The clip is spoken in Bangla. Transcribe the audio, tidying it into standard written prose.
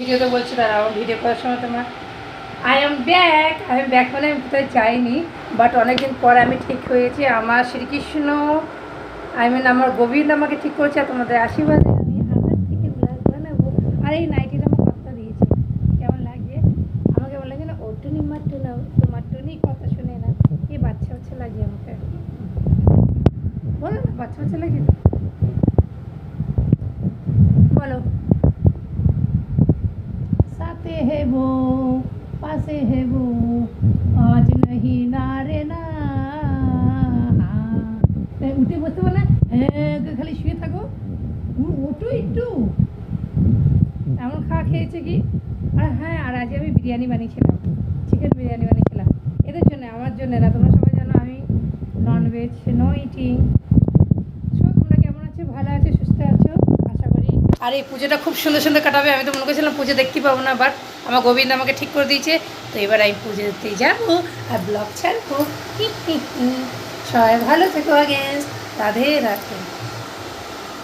ভিডিওতে বলছি, তারা আমার ভিডিও করার সময় তোমার আই এম ব্যাক মানে আমি কোথায় যাইনি, বাট অনেকদিন পরে আমি ঠিক হয়েছি। আমার শ্রীকৃষ্ণ আমার গোবিন্দ আমাকে ঠিক করেছে, আর তোমাদের আশীর্বাদে আমি আবার থেকে ব্লগ বানাবো। আর এই নাইটিটা আমার কথা দিয়েছে, কেমন লাগছে আমাকে বলে যে না ওটুনি মাট্টু না, তোমার টুনি কথা শুনে না, এই বাচ্চা বাচ্চা লাগে আমাকে, বলো না বাচ্চা বাচ্চা লাগে তো? বলো সাথে হেবো পাশে হেবো আজ নাহি না রে না, উঠে বসতে বলে হ্যাঁ খালি শুয়ে থাকো, ওঠো একটু। এমন খাওয়া খেয়েছে কি। আর হ্যাঁ, আর আজ আমি বিরিয়ানি বানিয়েছিলাম, চিকেন বিরিয়ানি বানিয়েছিলাম এদের জন্য, আমার জন্য না। তোমরা সবাই জানো আমি ননভেজ নো ইটিং। সব তোমরা কেমন আছো? ভালো আছো, সুস্থ আছো আশা করি। আর এই পুজোটা খুব সুন্দর সুন্দর কাটাবে। আমি তো মনে করছিলাম পুজো দেখতে পাবো না, বাট আমার গোবিন্দ আমাকে ঠিক করে দিয়েছে, তো এবার আমি পুজো দেখতে যাবো আর ব্লগ ছাড়বো। সবাই ভালো থেকো, আগে রাধে রাধে।